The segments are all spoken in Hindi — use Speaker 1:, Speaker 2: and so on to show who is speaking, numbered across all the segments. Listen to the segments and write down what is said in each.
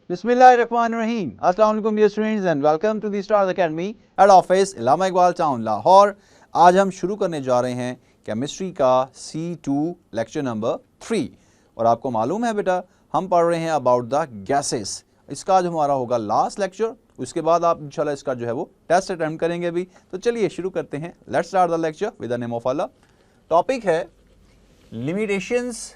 Speaker 1: बिस्मिल्लाहिर्रहमानिर्रहीम। अस्सलाम वालेकुम dear students and welcome to the star academy at office Allama Iqbal town Lahore. आज हम शुरू करने जा रहे हैं केमिस्ट्री का C2 लेक्चर नंबर 3 और आपको मालूम है बेटा हम पढ़ रहे हैं अबाउट द गैसेस। इसका आज हमारा होगा लास्ट लेक्चर, उसके बाद आप इंशाल्लाह इसका जो है वो टेस्ट अटेम्प्ट करेंगे भी। तो चलिए शुरू करते हैं। Let's start the lecture with the name of Allah. Topic है लिमिटेशंस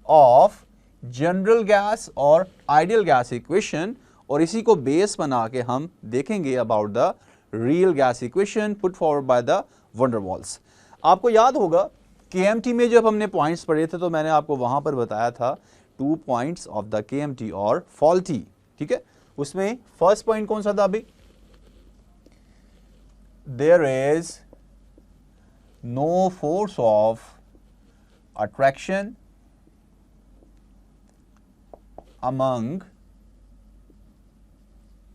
Speaker 1: ऑफ जनरल गैस और आइडियल गैस इक्वेशन, और इसी को बेस बना के हम देखेंगे about the real gas equation put forward by the wonder walls. आपको याद होगा केएमटी में जब हमने पॉइंट्स पढ़े थे तो मैंने आपको वहां पर बताया था 2 पॉइंट्स ऑफ द केएमटी और फॉल्टी। ठीक है, उसमें फर्स्ट पॉइंट कौन सा था अभी? There is no force of attraction among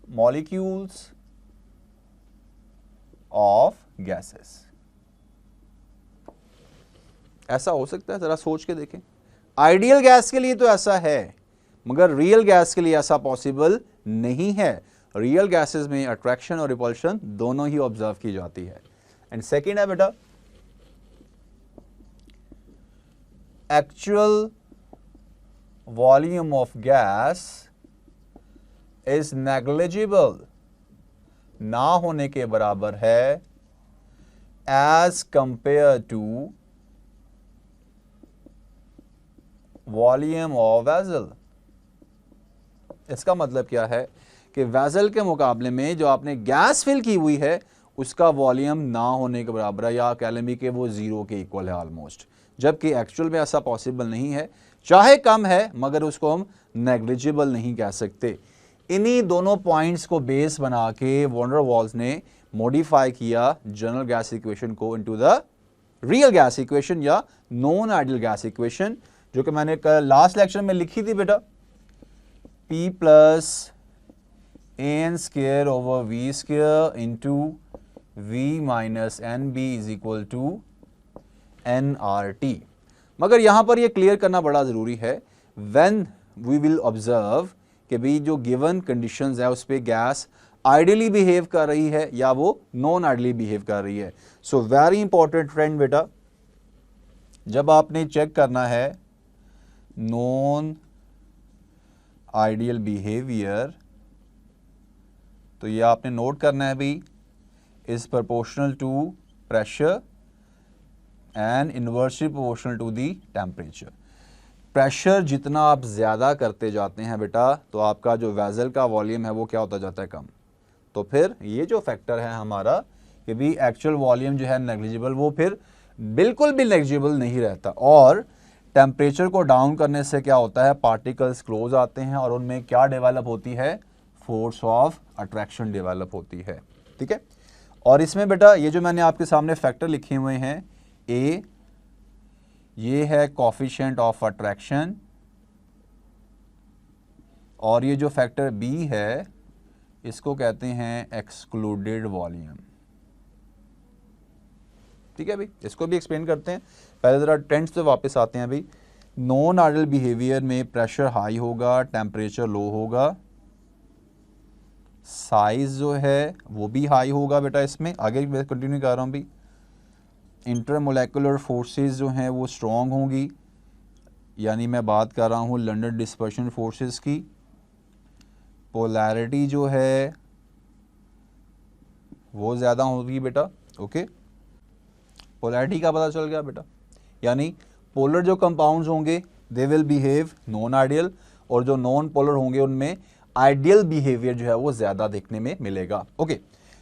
Speaker 1: molecules of gases। ऐसा हो सकता है? जरा सोच के देखें। आइडियल गैस के लिए तो ऐसा है, मगर रियल गैस के लिए ऐसा पॉसिबल नहीं है। रियल गैसेस में अट्रैक्शन और रिपल्शन दोनों ही ऑब्जर्व की जाती है। एंड सेकेंड है बेटा actual volume of gas is negligible, ना होने के बराबर है as compared to volume of vessel। इसका मतलब क्या है कि वेसल के मुकाबले में जो आपने गैस फिल की हुई है उसका वॉल्यूम ना होने के बराबर है, या कह लें भी कि वो जीरो के इक्वल है ऑलमोस्ट, जबकि एक्चुअल में ऐसा पॉसिबल नहीं है। चाहे कम है मगर उसको हम नेग्लिजिबल नहीं कह सकते। इन्हीं दोनों पॉइंट्स को बेस बना के वंडर वॉल्स ने मॉडिफाई किया जनरल गैस इक्वेशन को into the real gas equation या नॉन आइडियल गैस इक्वेशन, जो कि मैंने लास्ट लेक्चर में लिखी थी बेटा। P plus an square over v square into v minus N B is equal to nRT। मगर यहां पर यह क्लियर करना बड़ा ज़रूरी है, व्हेन वी विल ऑब्जर्व कि भी जो गिवन कंडीशंस है उस पर गैस आइडियली बिहेव कर रही है या वो नॉन आइडियली बिहेव कर रही है। सो वेरी इंपॉर्टेंट फ्रेंड बेटा, जब आपने चेक करना है नॉन आइडियल बिहेवियर तो ये आपने नोट करना है भी is proportional to pressure and inversely proportional to the temperature. Pressure जितना आप ज़्यादा करते जाते हैं बेटा तो आपका जो वेसल का वॉल्यूम है वो क्या होता जाता है? कम। तो फिर ये जो फैक्टर है हमारा कि भी एक्चुअल वॉल्यूम जो है नेग्लिजिबल, वो फिर बिल्कुल भी नेग्लिजिबल नहीं रहता। और टेम्परेचर को डाउन करने से क्या होता है? पार्टिकल्स क्लोज आते हैं और उनमें क्या डेवलप होती है? फोर्स ऑफ अट्रैक्शन डेवलप होती है। ठीक है, और इसमें बेटा ये जो मैंने आपके सामने फैक्टर लिखे हुए हैं, ए ये है कोफिशिएंट ऑफ अट्रैक्शन, और ये जो फैक्टर बी है इसको कहते हैं एक्सक्लूडेड वॉल्यूम। ठीक है भाई, इसको भी एक्सप्लेन करते हैं। पहले जरा टेंस पे वापस आते हैं भाई। नॉन आइडियल बिहेवियर में प्रेशर हाई होगा, टेम्परेचर लो होगा, साइज जो है वो भी हाई होगा बेटा। इसमें आगे मैं कंटिन्यू कर रहा हूँ भाई। इंटरमोलेकुलर फोर्सेस जो हैं वो स्ट्रॉन्ग होंगी, यानी मैं बात कर रहा हूँ लंडन डिस्पर्शन फोर्सेस की। पोलैरिटी जो है वो ज़्यादा होगी बेटा। ओके, पोलैरिटी का पता चल गया बेटा, यानी पोलर जो कंपाउंड्स होंगे they will behave non ideal, और जो नॉन पोलर होंगे उनमें आइडियल बिहेवियर जो है वो ज़्यादा देखने में मिलेगा। ओके,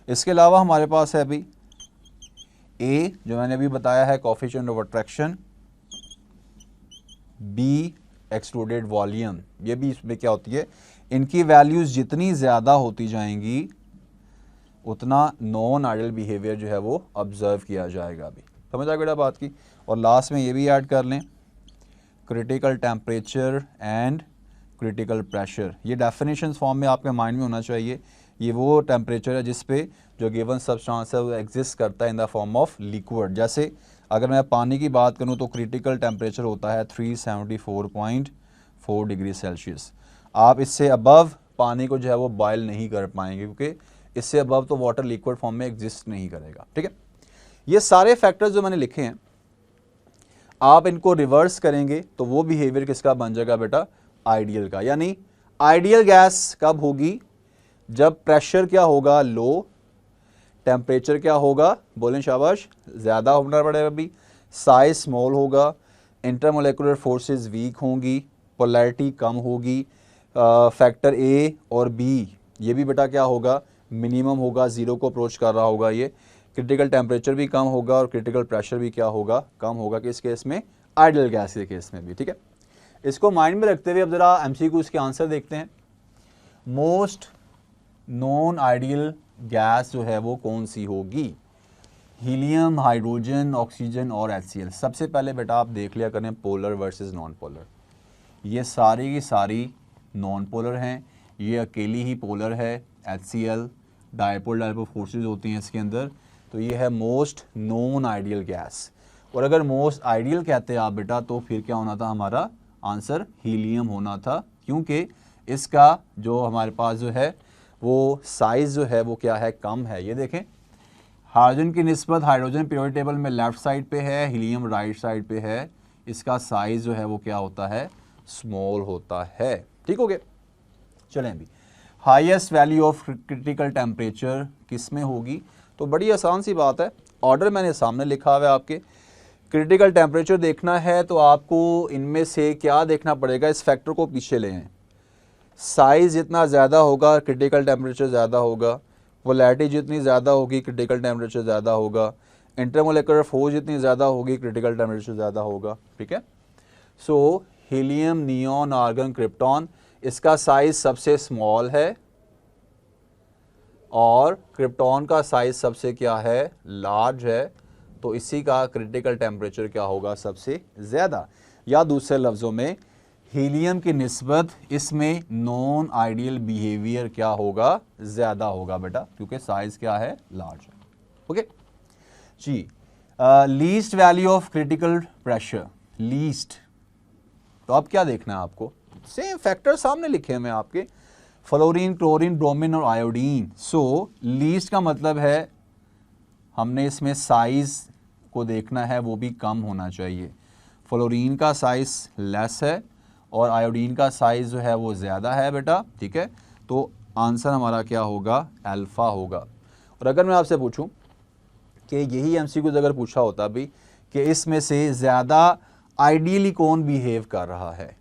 Speaker 1: इसके अलावा हमारे पास है अभी ए जो मैंने अभी बताया है coefficient of attraction, be excluded volume, ये भी इसमें क्या होती है? इनकी वैल्यूज जितनी ज़्यादा होती जाएंगी उतना नॉन आइडियल बिहेवियर जो है वो ऑब्जर्व किया जाएगा। अभी समझ आ बेटा बात की। और लास्ट में ये भी ऐड कर लें critical temperature and critical pressure. ये डेफिनेशंस फॉर्म में आपके माइंड में होना चाहिए। ये वो टेम्परेचर है जिस पे जो गिवन सब्सटेंस है वो एग्जिस्ट करता है in the form of liquid. जैसे अगर मैं पानी की बात करूं तो क्रिटिकल टेम्परेचर होता है 374.4 डिग्री सेल्सियस। आप इससे अबव पानी को जो है वो बॉयल नहीं कर पाएंगे, क्योंकि इससे अबव तो वाटर लिक्विड फॉर्म में एग्जिस्ट नहीं करेगा। ठीक है, ये सारे फैक्टर्स जो मैंने लिखे हैं, आप इनको रिवर्स करेंगे तो वो बिहेवियर किसका बन जाएगा बेटा, आइडियल का। यानी आइडियल गैस कब होगी, जब प्रेशर क्या होगा, लो, टेम्परेचर क्या होगा, बोलें शाबाश, ज़्यादा होना पड़ेगा अभी, साइज स्मॉल होगा, इंटरमोलेकुलर फोर्सेस वीक होंगी, पोलैरिटी कम होगी, फैक्टर ए और बी ये भी बेटा क्या होगा, मिनिमम होगा, ज़ीरो को अप्रोच कर रहा होगा ये, क्रिटिकल टेम्परेचर भी कम होगा और क्रिटिकल प्रेशर भी क्या होगा, कम होगा, किस केस में, आइडियल गैस के केस में भी। ठीक है, इसको माइंड में रखते हुए अब ज़रा एमसीक्यू इसके आंसर देखते हैं। मोस्ट नॉन आइडियल गैस जो है वो कौन सी होगी, हीलियम, हाइड्रोजन, ऑक्सीजन और HCl। सबसे पहले बेटा आप देख लिया करें पोलर वर्सेस नॉन पोलर, ये सारी की सारी नॉन पोलर हैं, ये अकेली ही पोलर है, HCl, डायपोल डायपोल फोर्सेस होती हैं इसके अंदर, तो ये है मोस्ट नॉन आइडियल गैस। और अगर मोस्ट आइडियल कहते हैं आप बेटा, तो फिर क्या होना था, हमारा आंसर हीलियम होना था, क्योंकि इसका जो हमारे पास जो है वो साइज़ जो है वो क्या है, कम है। ये देखें, हाइड्रोजन की निस्बत हाइड्रोजन पीरियोडिक टेबल में लेफ्ट साइड पे है, हीलियम राइट साइड पे है, इसका साइज़ जो है वो क्या होता है, स्मॉल होता है। ठीक हो गया, चलें अभी highest value of critical temperature किस में होगी, तो बड़ी आसान सी बात है, ऑर्डर मैंने सामने लिखा हुआ है आपके। क्रिटिकल टेम्परेचर देखना है तो आपको इनमें से क्या देखना पड़ेगा, इस फैक्टर को पीछे ले आएं, साइज़ जितना ज़्यादा होगा क्रिटिकल टेम्परेचर ज़्यादा होगा, पोलैरिटी जितनी ज़्यादा होगी क्रिटिकल टेम्परेचर ज़्यादा होगा, इंटरमोलेकुलर फोर्स जितनी ज़्यादा होगी क्रिटिकल टेम्परेचर ज़्यादा होगा। ठीक है, सो हीलियम, नियॉन, आर्गन, क्रिप्टॉन, इसका साइज़ सबसे स्मॉल है और क्रिप्टॉन का साइज़ सबसे क्या है, लार्ज है, तो इसी का क्रिटिकल टेम्परेचर क्या होगा, सबसे ज़्यादा। या दूसरे लफ्ज़ों में हीलियम की निस्बत इसमें नॉन आइडियल बिहेवियर क्या होगा, ज़्यादा होगा बेटा, क्योंकि साइज़ क्या है, लार्ज है। ओके जी, least value of critical pressure, least, तो अब क्या देखना है आपको, सेम फैक्टर सामने लिखे हैं मैं आपके, फ्लोरीन, क्लोरीन, ब्रोमीन और आयोडीन। सो लीस्ट का मतलब है हमने इसमें साइज़ को देखना है, वो भी कम होना चाहिए। फ्लोरीन का साइज़ लेस है और आयोडीन का साइज़ जो है वो ज़्यादा है बेटा। ठीक है, तो आंसर हमारा क्या होगा, अल्फ़ा होगा। और अगर मैं आपसे पूछूं कि यही एमसीक्यूज़ अगर पूछा होता भी कि इसमें से ज़्यादा आइडियली कौन बिहेव कर रहा है,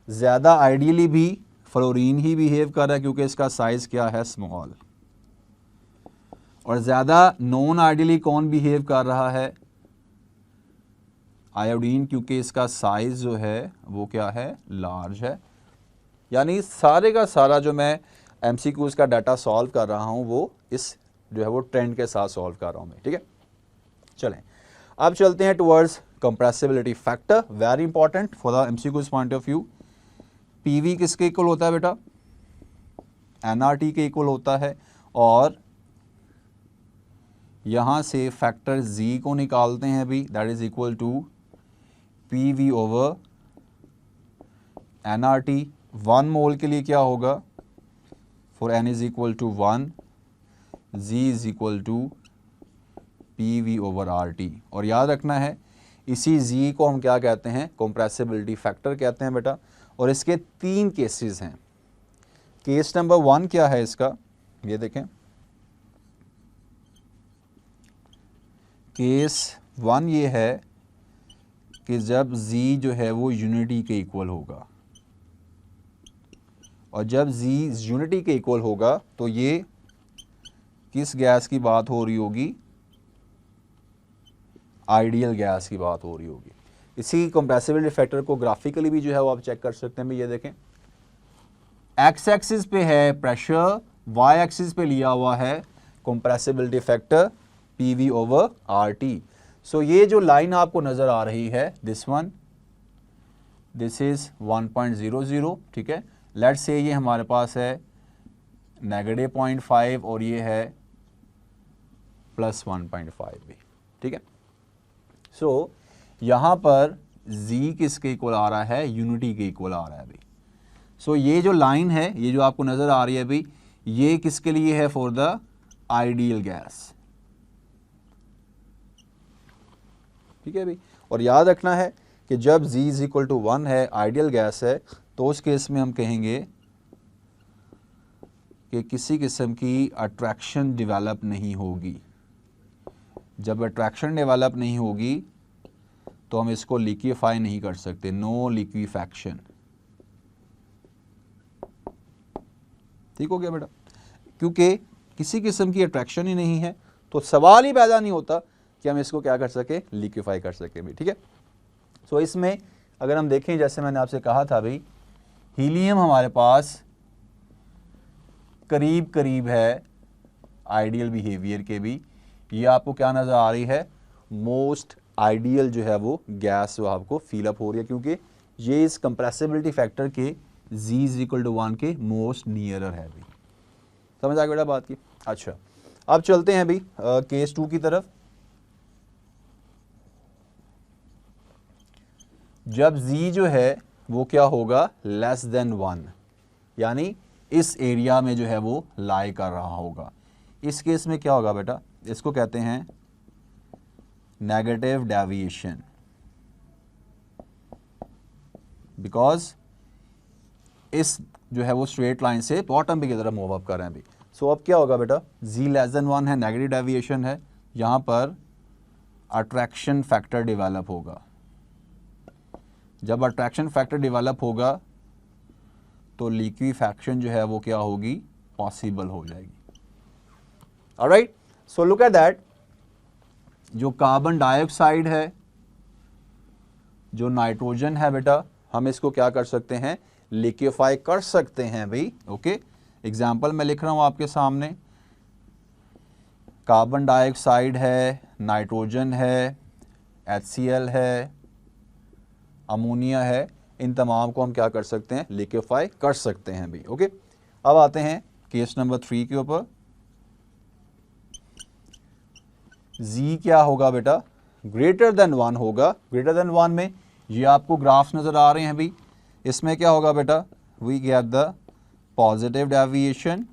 Speaker 1: ज़्यादा आइडियली भी फ्लोरीन ही बिहेव कर रहा है क्योंकि इसका साइज़ क्या है, स्मॉल, और ज़्यादा नॉन आइडियली कौन बिहेव कर रहा है, आयोडीन, क्योंकि इसका साइज़ जो है वो क्या है, लार्ज है। यानी सारे का सारा जो मैं एमसीक्यूज़ का डाटा सॉल्व कर रहा हूँ वो इस जो है वो ट्रेंड के साथ सॉल्व कर रहा हूँ मैं। ठीक है, चलें अब चलते हैं towards compressibility factor, very important for the MCQs point of view. PV किसके इक्वल होता है बेटा, एनआरटी के इक्वल होता है, और यहाँ से फैक्टर जी को निकालते हैं अभी, that is equal to PV over NRT. 1 mole के लिए क्या होगा, for N is equal to 1, Z is equal to PV over RT. और याद रखना है इसी जी को हम क्या कहते हैं, कंप्रेसिबिलिटी फैक्टर कहते हैं बेटा। और इसके 3 केसेस हैं। केस नंबर 1 क्या है इसका, ये देखें, केस 1 ये है कि जब z जो है वो यूनिटी के इक्वल होगा, और जब z यूनिटी के इक्वल होगा तो ये किस गैस की बात हो रही होगी, आइडियल गैस की बात हो रही होगी। इसी कंप्रेसिबिलिटी फैक्टर को ग्राफिकली भी जो है वो आप चेक कर सकते हैं भी। ये देखें, एक्स एक्सिस पे है प्रेशर, वाई एक्सिस पे लिया हुआ है compressibility factor PV over RT. So ये जो लाइन आपको नज़र आ रही है, दिस वन, दिस इज 1.00। ठीक है, लेट्स से ये हमारे पास है -0.5 और ये है +1.5 भी। ठीक है, सो यहाँ पर z किसके इक्वल आ रहा है, यूनिटी के इक्वल आ रहा है अभी। सो ये जो लाइन है, ये जो आपको नज़र आ रही है अभी, ये किसके लिए है? For the ideal gas. ठीक है भाई, और याद रखना है कि जब z इज इक्वल टू 1 है, आइडियल गैस है, तो उस केस में हम कहेंगे कि किसी किस्म की अट्रैक्शन डेवलप नहीं होगी। जब अट्रैक्शन डेवलप नहीं होगी तो हम इसको लिक्विफाई नहीं कर सकते, नो लिक्विफैक्शन। ठीक हो गया बेटा? क्योंकि किसी किस्म की अट्रैक्शन ही नहीं है तो सवाल ही पैदा नहीं होता कि हम इसको क्या कर सके, लिक्विफाई कर सके भी। ठीक है, सो इसमें अगर हम देखें, जैसे मैंने आपसे कहा था भाई, हीलियम हमारे पास करीब करीब है आइडियल बिहेवियर के भी। ये आपको क्या नज़र आ रही है? मोस्ट आइडियल जो है वो गैस वो आपको फीलअप हो रही है, क्योंकि ये इस कंप्रेसिबिलिटी फैक्टर के z इज इक्वल टू 1 के मोस्ट नियरर है भी। समझ आ गया बेटा बात की? अच्छा, अब चलते हैं भाई केस 2 की तरफ। जब z जो है वो क्या होगा? लेस देन 1, यानी इस एरिया में जो है वो लाई कर रहा होगा। इस केस में क्या होगा बेटा? इसको कहते हैं नेगेटिव डेविएशन, बिकॉज इस जो है वो स्ट्रेट लाइन से बॉटम पे की तरफ मूव अप कर रहे हैं अभी। सो अब क्या होगा बेटा? z लेस देन 1 है, नेगेटिव डेविएशन है, यहाँ पर अट्रैक्शन फैक्टर डेवलप होगा। जब अट्रैक्शन फैक्टर डेवलप होगा तो लिक्विफैक्शन जो है वो क्या होगी? पॉसिबल हो जाएगी। Alright, so look at that. जो कार्बन डाइऑक्साइड है, जो नाइट्रोजन है बेटा, हम इसको क्या कर सकते हैं? लिक्विफाई कर सकते हैं भाई। ओके, एग्जाम्पल मैं लिख रहा हूं आपके सामने। कार्बन डाइऑक्साइड है, नाइट्रोजन है, HCl है, अमोनिया है, इन तमाम को हम क्या कर सकते हैं? लिक्विफाई कर सकते हैं भी। ओके, अब आते हैं केस नंबर 3 के ऊपर। z क्या होगा बेटा? ग्रेटर देन 1 होगा। ग्रेटर देन 1 में ये आपको ग्राफ्स नजर आ रहे हैं भाई। इसमें क्या होगा बेटा? We get the positive deviation,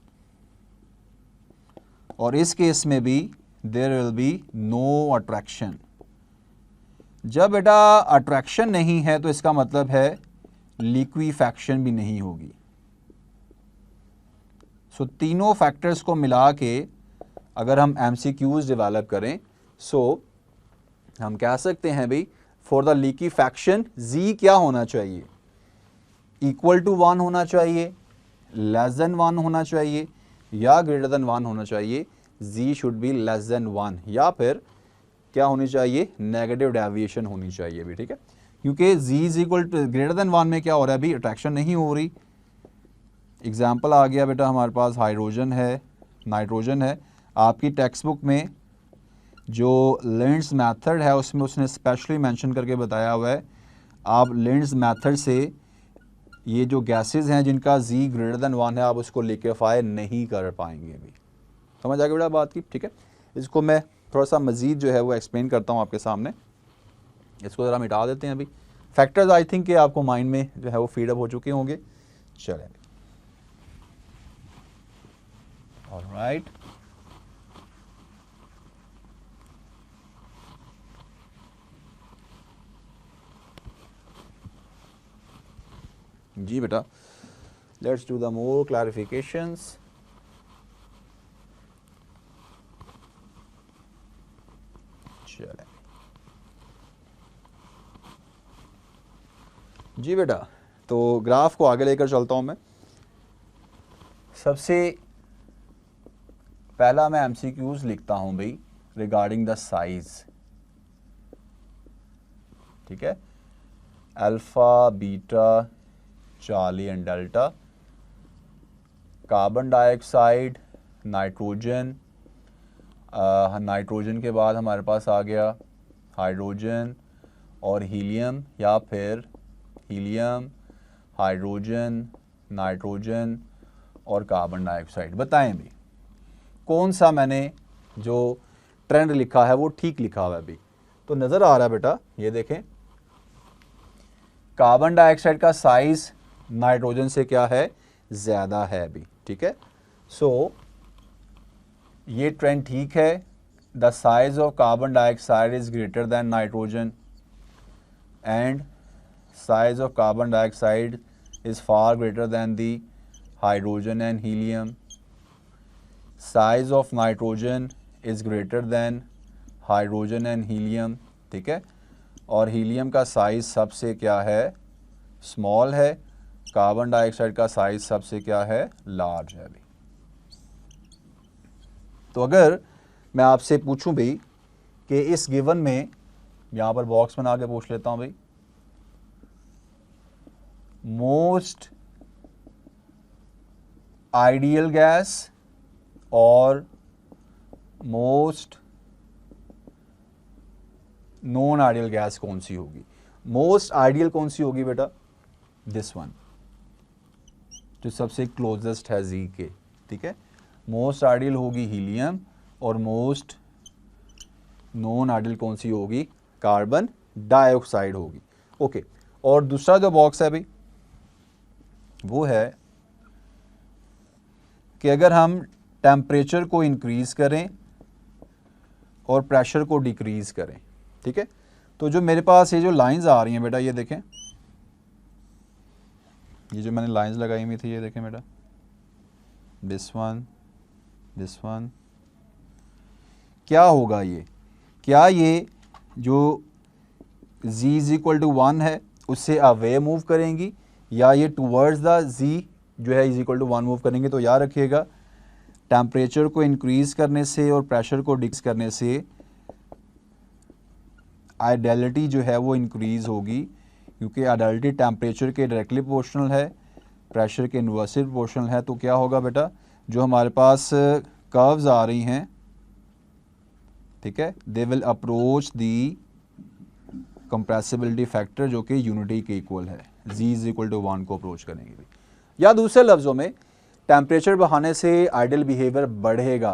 Speaker 1: और इस केस में भी there will be no attraction. जब बेटा अट्रैक्शन नहीं है तो इसका मतलब है लिक्विफैक्शन भी नहीं होगी। सो तीनों फैक्टर्स को मिला के अगर हम MCQs डेवलप करें, सो हम कह सकते हैं भाई फॉर द लिक्विफैक्शन z क्या होना चाहिए? इक्वल टू 1 होना चाहिए, लेस देन 1 होना चाहिए, या ग्रेटर देन 1 होना चाहिए। z should be less than 1, या फिर क्या होनी चाहिए? नेगेटिव डेविएशन होनी चाहिए भी। ठीक है, क्योंकि z is equal to greater than 1 में क्या हो रहा है अभी? अट्रैक्शन नहीं हो रही। एग्जाम्पल आ गया बेटा हमारे पास, हाइड्रोजन है, नाइट्रोजन है। आपकी टेक्स्ट बुक में जो लिंड्स मेथड है उसमें उसने स्पेशली मेंशन करके बताया हुआ है, आप लिंड्स मेथड से ये जो गैसेस हैं जिनका z ग्रेटर देन 1 है, आप उसको लिक्विफाई नहीं कर पाएंगे भी। समझ आ गई बेटा बात की? ठीक है, इसको मैं थोड़ा सा मज़ीद जो है वो एक्सप्लेन करता हूँ आपके सामने। इसको ज़रा मिटा देते हैं अभी। फैक्टर्स आई थिंक कि आपको माइंड में जो है वो फीडअप हो चुके होंगे। चलें, ऑलराइट। जी बेटा, let's do the more clarifications. चलें जी बेटा, तो ग्राफ को आगे लेकर चलता हूं मैं। सबसे पहला मैं MCQs लिखता हूं भाई रिगार्डिंग द साइज। ठीक है, alpha, beta, Charlie and delta. Carbon dioxide, nitrogen, nitrogen के बाद हमारे पास आ गया हाइड्रोजन और हीलियम, या फिर हीलियम, हाइड्रोजन, नाइट्रोजन और कार्बन डाइऑक्साइड। बताएं भी कौन सा मैंने जो ट्रेंड लिखा है वो ठीक लिखा हुआ है अभी? तो नज़र आ रहा है बेटा, ये देखें, कार्बन डाइऑक्साइड का साइज नाइट्रोजन से क्या है, ज़्यादा है अभी, ठीक है। सो ये ट्रेंड ठीक है, the size of carbon dioxide is greater than nitrogen and size of carbon dioxide is far greater than the hydrogen and helium. Size of nitrogen is greater than hydrogen and helium, ठीक है। और हीलियम का साइज सबसे क्या है, स्मॉल है। कार्बन डाइऑक्साइड का साइज सबसे क्या है, लार्ज है अभी। तो अगर मैं आपसे पूछूं भाई कि इस गिवन में, यहाँ पर बॉक्स बना के पूछ लेता हूं भाई, मोस्ट आइडियल गैस और मोस्ट नॉन आइडियल गैस कौन सी होगी। मोस्ट आइडियल कौन सी होगी बेटा, दिस वन जो सबसे क्लोजेस्ट है जी के, ठीक है। मोस्ट आइडियल होगी हीलियम और मोस्ट नॉन आइडियल कौन सी होगी, कार्बन डाइऑक्साइड होगी। ओके, और दूसरा जो बॉक्स है भाई वो है कि अगर हम टेम्परेचर को इंक्रीज करें और प्रेशर को डिक्रीज करें, ठीक है। तो जो मेरे पास ये जो लाइंस आ रही हैं बेटा, ये देखें, ये जो मैंने लाइंस लगाई हुई थी, ये देखें बेटा, दिस वन, क्या होगा ये, क्या ये जो z इज इक्वल टू 1 है उससे अवे मूव करेंगी या ये टूवर्ड्स द z जो है इज इक्वल टू 1 मूव करेंगे। तो याद रखिएगा, टेम्परेचर को इंक्रीज करने से और प्रेशर को डिक्रीज करने से आइडियलिटी जो है वो इंक्रीज होगी, क्योंकि आइडियलिटी टेम्परेचर के डायरेक्टली प्रोपोर्शनल है, प्रेशर के इन्वर्सली प्रोपोर्शनल है। तो क्या होगा बेटा, जो हमारे पास कर्व्स आ रही हैं, ठीक है, they will approach the compressibility factor जो कि यूनिटी के इक्वल है, z इज इक्वल टू 1 को अप्रोच करेंगे। या दूसरे लफ्ज़ों में, टेम्परेचर बढ़ाने से आइडियल बिहेवियर बढ़ेगा,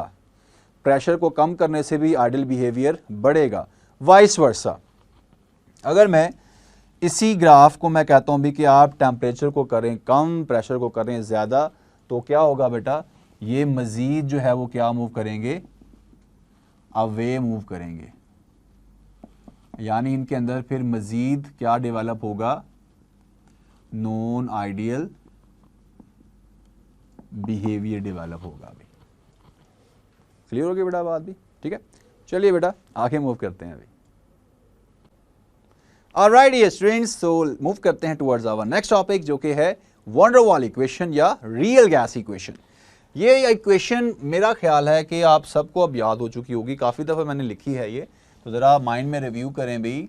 Speaker 1: प्रेशर को कम करने से भी आइडियल बिहेवियर बढ़ेगा, वाइस वर्सा। अगर मैं इसी ग्राफ को मैं कहता हूँ भी कि आप टेम्परेचर को करें कम, प्रेशर को करें ज़्यादा, तो क्या होगा बेटा, ये मज़ीद जो है वो क्या मूव करेंगे, अवे मूव करेंगे, यानी इनके अंदर फिर मज़ीद क्या डेवलप होगा, नॉन आइडियल बिहेवियर डेवलप होगा अभी। क्लियर हो गई बेटा बात भी, ठीक है। चलिए बेटा आगे मूव करते हैं अभी। ऑलराइट ये स्टूडेंट्स, तो मूव करते हैं टुवर्ड्स आवर नेक्स्ट टॉपिक जो कि है वैन डर वाल इक्वेशन या रियल गैस इक्वेशन। ये इक्वेशन मेरा ख्याल है कि आप सबको अब याद हो चुकी होगी, काफ़ी दफ़ा मैंने लिखी है ये, तो ज़रा माइंड में रिव्यू करें भाई।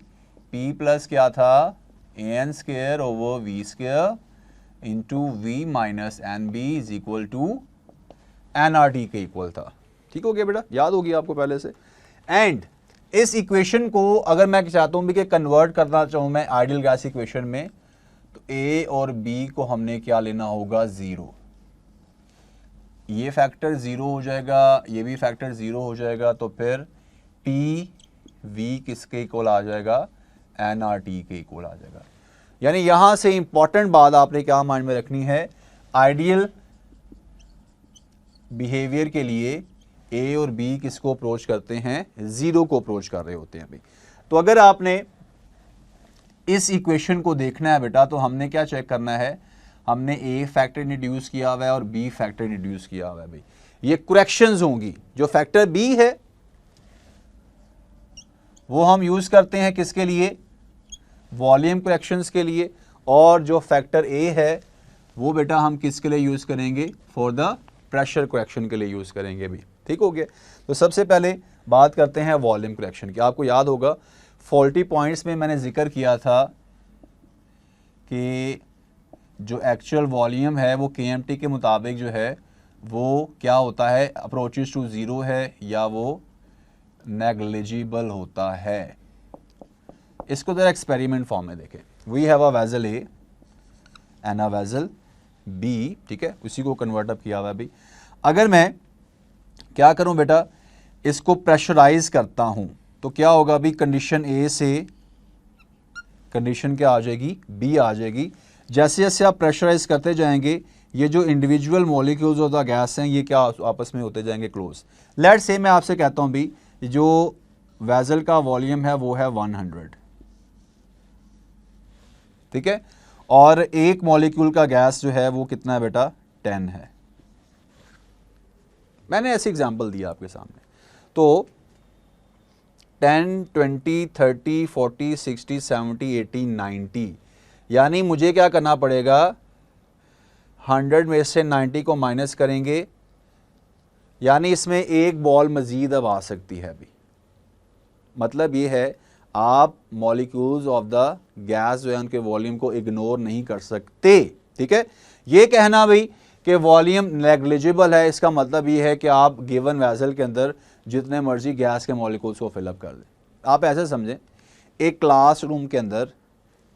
Speaker 1: P प्लस क्या था, an square over v square into v minus N B is equal to nRT के इक्वल था। ठीक हो गया बेटा, याद होगी आपको पहले से। एंड इस इक्वेशन को अगर मैं चाहता हूँ भी कि कन्वर्ट करना चाहूँ मैं आइडियल गैस इक्वेशन में, तो a और b को हमने क्या लेना होगा, ज़ीरो। ये फैक्टर ज़ीरो हो जाएगा, ये भी फैक्टर ज़ीरो हो जाएगा, तो फिर p v किसके इक्वल आ जाएगा, nRT के इक्वल आ जाएगा। यानी यहां से इंपॉर्टेंट बात आपने क्या माइंड में रखनी है, आइडियल बिहेवियर के लिए a और b किसको अप्रोच करते हैं, ज़ीरो को अप्रोच कर रहे होते हैं अभी। तो अगर आपने इस इक्वेशन को देखना है बेटा, तो हमने क्या चेक करना है, हमने a फैक्टर इंट्रोड्यूस किया हुआ है और b फैक्टर इंट्रोड्यूस किया हुआ है भाई। ये करेक्शंस होंगी, जो फैक्टर b है वो हम यूज करते हैं किसके लिए, वॉल्यूम करेक्शंस के लिए, और जो फैक्टर a है वो बेटा हम किसके लिए यूज करेंगे, फॉर द प्रेशर करेक्शन के लिए यूज करेंगे भी। ठीक हो गया। तो सबसे पहले बात करते हैं वॉल्यूम करेक्शन की। आपको याद होगा फॉल्टी पॉइंट्स में मैंने जिक्र किया था कि जो एक्चुअल वॉल्यूम है वो KMT के मुताबिक जो है वो क्या होता है, अप्रोचेस टू ज़ीरो है या वो नेग्लिजिबल होता है। इसको जरा एक्सपेरिमेंट फॉर्म में देखें। We have a vessel A and a vessel B, ठीक है, उसी को कन्वर्ट अप किया हुआ है अभी। अगर मैं क्या करूं बेटा, इसको प्रेशराइज करता हूं तो क्या होगा अभी, कंडीशन ए से कंडीशन क्या आ जाएगी, बी आ जाएगी। जैसे जैसे आप प्रेशराइज करते जाएंगे ये जो individual molecules of the gas हैं ये क्या आपस में होते जाएंगे क्लोज। लेट्स से मैं आपसे कहता हूँ भी जो वेसल का वॉल्यूम है वो है 100, ठीक है, और एक मॉलिक्यूल का गैस जो है वो कितना है बेटा 10 है। मैंने ऐसे एग्जांपल दिया आपके सामने। तो 10, 20, 30, 40, 60, 70, 80, 90, यानी मुझे क्या करना पड़ेगा, 100 में से 90 को माइनस करेंगे, यानी इसमें एक बॉल मजीद अब आ सकती है अभी। मतलब ये है आप मॉलिक्यूल्स ऑफ द गैस जो है उनके वॉल्यूम को इग्नोर नहीं कर सकते, ठीक है। ये कहना भाई कि वॉल्यूम नेग्लिजिबल है, इसका मतलब ये है कि आप गिवन वेसल के अंदर जितने मर्जी गैस के मॉलिक्यूल्स को फिलअप कर दें। आप ऐसे समझें एक क्लासरूम के अंदर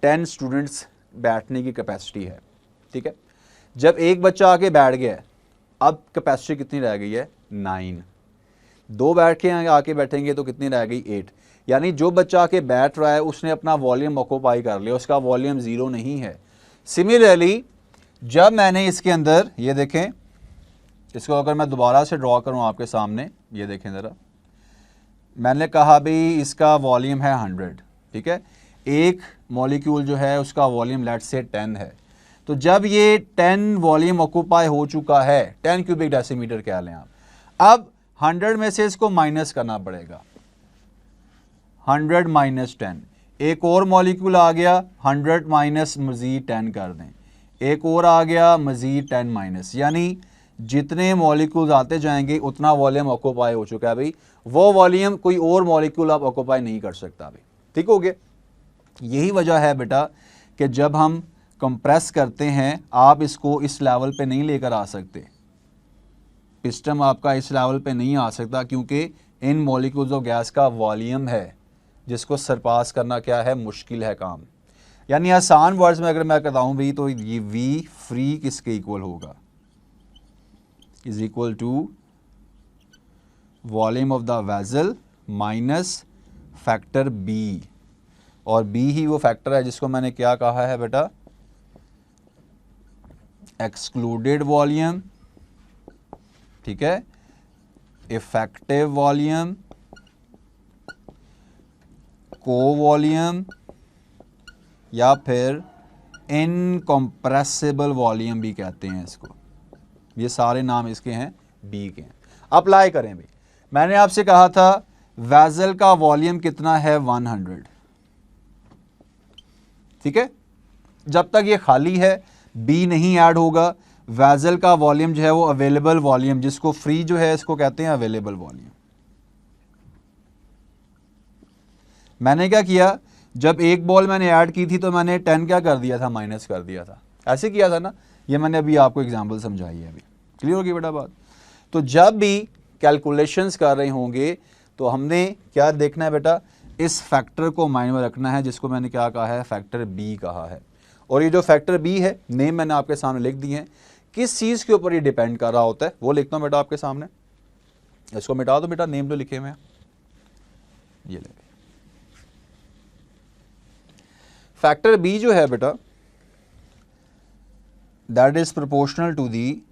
Speaker 1: 10 स्टूडेंट्स बैठने की कैपेसिटी है, ठीक है। जब एक बच्चा आके बैठ गया है, अब कैपेसिटी कितनी रह गई है 9, दो बैठ के आके बैठेंगे तो कितनी रह गई 8, यानी जो बच्चा आके बैठ रहा है उसने अपना वॉल्यूम ऑक्यूपाई कर लिया, उसका वॉल्यूम 0 नहीं है। सिमिलरली जब मैंने इसके अंदर ये देखें, इसको अगर मैं दोबारा से ड्रॉ करूं आपके सामने, ये देखें ज़रा, मैंने कहा भाई इसका वॉल्यूम है 100, ठीक है, एक मॉलिक्यूल जो है उसका वॉल्यूम लेट्स से 10 है। तो जब ये 10 वॉल्यूम ऑक्यूपाई हो चुका है, 10 क्यूबिक डेसीमीटर कह लें आप, अब 100 में से इसको माइनस करना पड़ेगा, 100 माइनस 10, एक और मॉलिक्यूल आ गया, 100 माइनस मज़ीद 10 कर दें, एक और आ गया मज़ीद 10 माइनस, यानी जितने मॉलिक्यूल्स आते जाएंगे उतना वॉल्यूम ऑक्यूपाई हो चुका है भाई। वो वॉल्यूम कोई और मॉलिक्यूल आप ऑक्यूपाई नहीं कर सकता भाई, ठीक हो गया। यही वजह है बेटा कि जब हम कंप्रेस करते हैं आप इसको इस लेवल पे नहीं लेकर आ सकते, पिस्टन आपका इस लेवल पे नहीं आ सकता, क्योंकि इन मॉलिक्यूल्स ऑफ गैस का वॉल्यूम है जिसको सरपास करना क्या है, मुश्किल है काम। यानी आसान वर्ड्स में अगर मैं बताऊं भी तो ये वी फ्री किसके इक्वल होगा, is equal to volume of the vessel minus factor B, और बी ही वो फैक्टर है जिसको मैंने क्या कहा है बेटा, एक्सक्लूडेड वॉल्यूम, ठीक है, इफेक्टिव वॉल्यूम, को वॉल्यूम, या फिर इनकम्प्रेसिबल वॉल्यूम भी कहते हैं इसको। ये सारे नाम इसके हैं बी के हैं। अप्लाई करें भाई, मैंने आपसे कहा था वेसल का वॉल्यूम कितना है 100, ठीक है। जब तक ये खाली है बी नहीं ऐड होगा, वेसल का वॉल्यूम जो है वो अवेलेबल वॉल्यूम, जिसको फ्री जो है इसको कहते हैं अवेलेबल वॉल्यूम। मैंने क्या किया, जब एक बॉल मैंने ऐड की थी तो मैंने 10 क्या कर दिया था, माइनस कर दिया था, ऐसे किया था ना, ये मैंने अभी आपको एग्जांपल समझाई है, अभी क्लियर होगी बेटा बात। तो जब भी कैलकुलेशंस कर रहे होंगे तो हमने क्या देखना है बेटा, इस फैक्टर को माइंड में रखना है, जिसको मैंने क्या कहा है, फैक्टर बी कहा है। और ये जो फैक्टर बी है, नेम मैंने आपके सामने लिख दिए हैं, किस चीज़ के ऊपर ये डिपेंड कर रहा होता है वो लिखता हूँ बेटा आपके सामने। इसको मिटा दो बेटा, नेम जो लिखे हुए हैं ये लिखे। फैक्टर बी जो है बेटा, that is proportional to the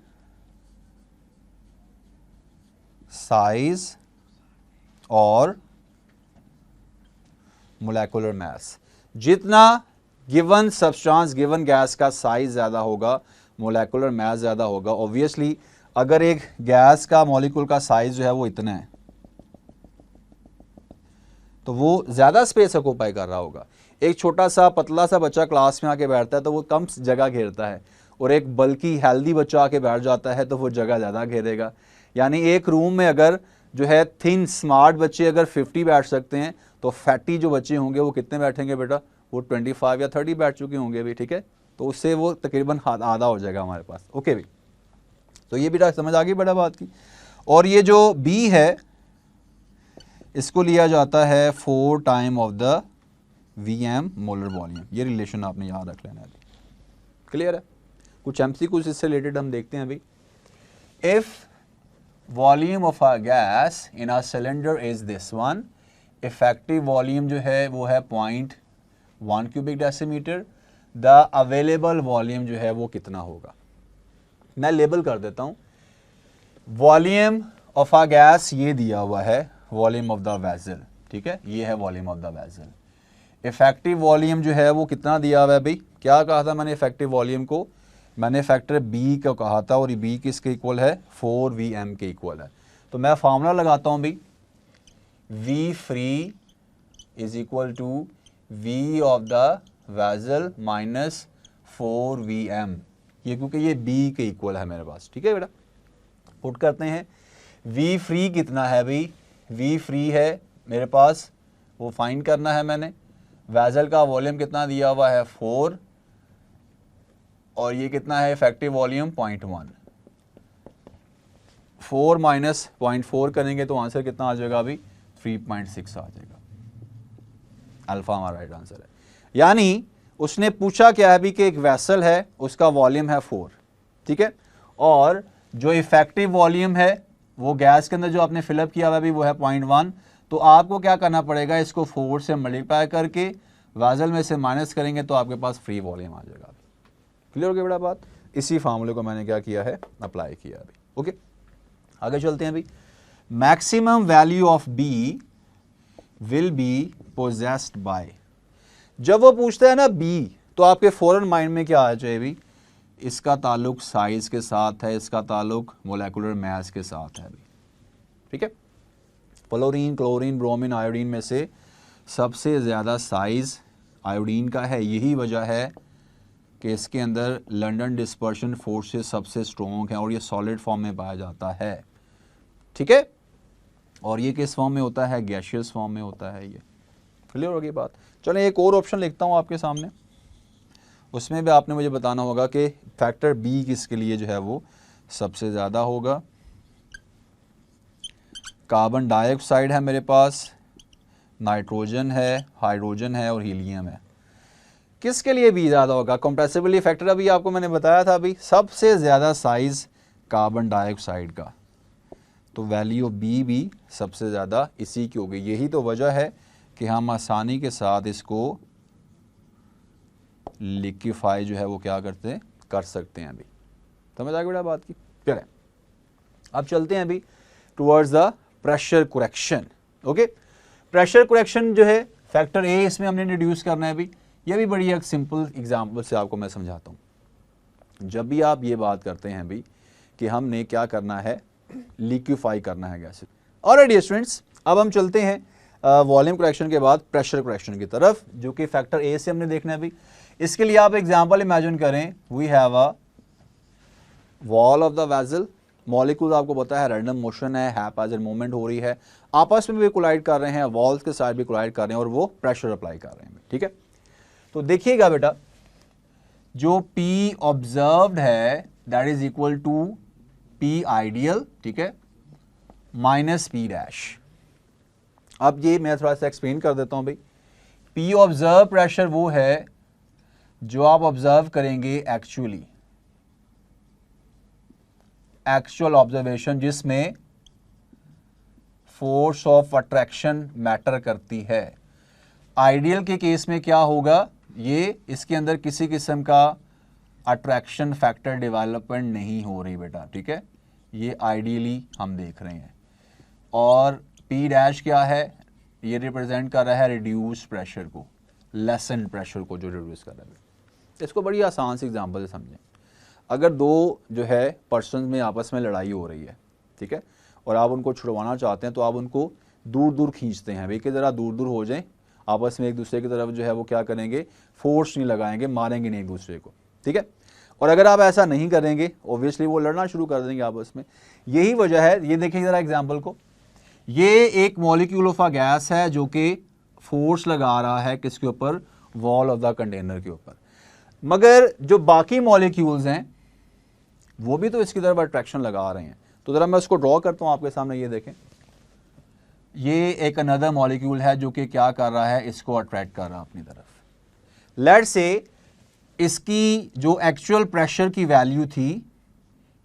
Speaker 1: size और मोलेकुलर मास। जितना गिवन सब्सटेंस, गिवन गैस का साइज ज़्यादा होगा, मोलेकुलर मास ज़्यादा होगा। ऑब्वियसली अगर एक गैस का मॉलिक्यूल का साइज जो है वो इतना है तो वो ज़्यादा स्पेस ऑक्यूपाई कर रहा होगा। एक छोटा सा पतला सा बच्चा क्लास में आके बैठता है तो वो कम जगह घेरता है, और एक बल्कि हेल्दी बच्चा आके बैठ जाता है तो वो जगह ज़्यादा घेरेगा। यानी एक रूम में अगर जो है थिन स्मार्ट बच्चे अगर 50 बैठ सकते हैं तो फैटी जो बच्चे होंगे वो कितने बैठेंगे बेटा, वो 25 या 30 बैठ चुके होंगे भी, ठीक है। तो उससे वो तकरीबन आधा हो जाएगा हमारे पास, ओके भी। तो ये बेटा समझ आ गई बड़ा बात की। और ये जो बी है इसको लिया जाता है 4 time of the VM molar volume. ये रिलेशन आपने याद रख लेना है, क्लियर है। कुछ MCQs इससे रिलेटेड हम देखते हैं अभी। If volume of a gas in a cylinder is this one, effective volume जो है वो है 0.1 cubic decimetre, the available volume जो है वो कितना होगा। मैं लेबल कर देता हूं, वॉल्यूम ऑफ अ गैस ये दिया हुआ है, वॉल्यूम ऑफ द वेसल, ठीक है, ये है volume of the vessel. Effective volume जो है वो कितना दिया हुआ है भाई, क्या कहा था मैंने इफेक्टिव वॉल्यूम को, मैंने फैक्टर बी को कहा था और ये बी किसके इक्वल है, 4Vm के इक्वल है। तो मैं फार्मूला लगाता हूं भाई, V free is equal to V of the vessel minus 4Vm, ये क्योंकि ये B के इक्वल है मेरे पास, ठीक है बेटा। पुट करते हैं, V फ्री कितना है भाई, V फ्री है मेरे पास, वो फाइंड करना है मैंने। वेसल का वॉल्यूम कितना दिया हुआ है 4, और ये कितना है इफेक्टिव वॉल्यूम 0.1। 4 माइनस 0.4 करेंगे तो आंसर कितना आ जाएगा अभी, 3.6 आ जाएगा। अल्फा हमारा राइट आंसर है। यानी उसने पूछा क्या है भी कि एक वेसल है, उसका वॉल्यूम है 4, ठीक है, और जो इफेक्टिव वॉल्यूम है वो गैस के अंदर जो आपने फिलअप किया हुआ भी वो है 0.1। तो आपको क्या करना पड़ेगा, इसको 4 से मल्टीप्लाई करके वेसल में से माइनस करेंगे तो आपके पास फ्री वॉल्यूम आ जाएगा। क्लियर हो गया बेटा बात। इसी फार्मूले को मैंने क्या किया है, अप्लाई किया अभी। ओके, आगे चलते हैं अभी। Maximum value of B will be possessed by, जब वो पूछता है ना बी, तो आपके फौरन माइंड में क्या आ जाए भी, इसका ताल्लुक साइज के साथ है, इसका ताल्लुक मोलेकुलर मास के साथ है, ठीक है। फ्लोरीन, क्लोरीन, ब्रोमीन, आयोडीन में से सबसे ज़्यादा साइज आयोडीन का है। यही वजह है कि इसके अंदर लंडन डिस्पर्शन फोर्सेस सबसे स्ट्रॉन्ग है और ये सॉलिड फॉर्म में पाया जाता है, ठीक है। और ये किस फॉर्म में होता है, गैशियस फॉर्म में होता है। ये क्लियर होगी बात। चलो एक और ऑप्शन लिखता हूँ आपके सामने, उसमें भी आपने मुझे बताना होगा कि फैक्टर बी किसके लिए जो है वो सबसे ज़्यादा होगा। कार्बन डाइऑक्साइड है मेरे पास, नाइट्रोजन है, हाइड्रोजन है और हीलियम है। किसके लिए बी ज़्यादा होगा, कंप्रेसिबिलिटी फैक्टर अभी आपको मैंने बताया था अभी, सबसे ज़्यादा साइज कार्बन डाइऑक्साइड का, तो वैल्यू बी भी सबसे ज़्यादा इसी की होगी। यही तो वजह है कि हम आसानी के साथ इसको लिक्विफाई जो है वो क्या करते हैं, कर सकते हैं। अभी समझ आ गई बेटा बात की। चले अब चलते हैं अभी towards the pressure correction. Okay, pressure correction जो है फैक्टर ए इसमें हमने इंट्रोड्यूस करना है अभी। ये भी बड़ी एक सिंपल एग्जांपल से आपको मैं समझाता हूँ। जब भी आप ये बात करते हैं अभी कि हमने क्या करना है, लिक्विफाई करना है गैस। ऑलराइट स्टूडेंट्स, अब हम चलते हैं वॉल्यूम करेक्शन के बाद प्रेशर करेक्शन की तरफ, जो कि फैक्टर ए से हमने देखना है अभी। इसके लिए आप एग्जांपल इमेजिन करें, we have a wall of the vessel, molecule आपको पता है रैंडम मोशन है, हैपैजार्ड मूवमेंट हो रही है, आपस में भी कोलाइड कर रहे हैं, वॉल्स के साथ भी कोलाइड कर रहे हैं और वो प्रेशर अप्लाई कर रहे हैं, ठीक है। तो देखिएगा बेटा, जो P ऑब्जर्व्ड है that is equal to P ideal, ठीक है, माइनस P डैश। अब ये मैं थोड़ा सा एक्सप्लेन कर देता हूं भाई। P ऑब्जर्व प्रेशर वो है जो आप ऑब्जर्व करेंगे एक्चुअल ऑब्जर्वेशन, जिसमें फोर्स ऑफ अट्रैक्शन मैटर करती है। आइडियल के केस में क्या होगा, ये इसके अंदर किसी किस्म का अट्रैक्शन फैक्टर डेवलपमेंट नहीं हो रही बेटा, ठीक है, ये आइडियली हम देख रहे हैं। और P डैश क्या है, ये रिप्रेजेंट कर रहा है रिड्यूस प्रेशर को, लेसन प्रेशर को जो रिड्यूस कर रहा है। इसको बड़ी आसान सी एग्जांपल से समझें। अगर दो जो है पर्सन में आपस में लड़ाई हो रही है, ठीक है, और आप उनको छुड़वाना चाहते हैं तो आप उनको दूर दूर खींचते हैं भाई कि ज़रा दूर दूर हो जाएं, आपस में एक दूसरे की तरफ जो है वो क्या करेंगे, फोर्स नहीं लगाएंगे, मारेंगे नहीं एक दूसरे को, ठीक है। और अगर आप ऐसा नहीं करेंगे ऑब्वियसली वो लड़ना शुरू कर देंगे आपस में। यही वजह है, ये देखिए ज़रा एग्जाम्पल को, ये एक मॉलिक्यूल ऑफ अ गैस है जो कि फोर्स लगा रहा है किसके ऊपर, वॉल ऑफ द कंटेनर के ऊपर, मगर जो बाकी मॉलिक्यूल्स हैं वो भी तो इसकी तरफ अट्रैक्शन लगा रहे हैं। तो ज़रा मैं उसको ड्रॉ करता हूँ आपके सामने, ये देखें, ये एक अनदर मॉलिक्यूल है जो कि क्या कर रहा है, इसको अट्रैक्ट कर रहा है अपनी तरफ। लेट्स से इसकी जो एक्चुअल प्रेशर की वैल्यू थी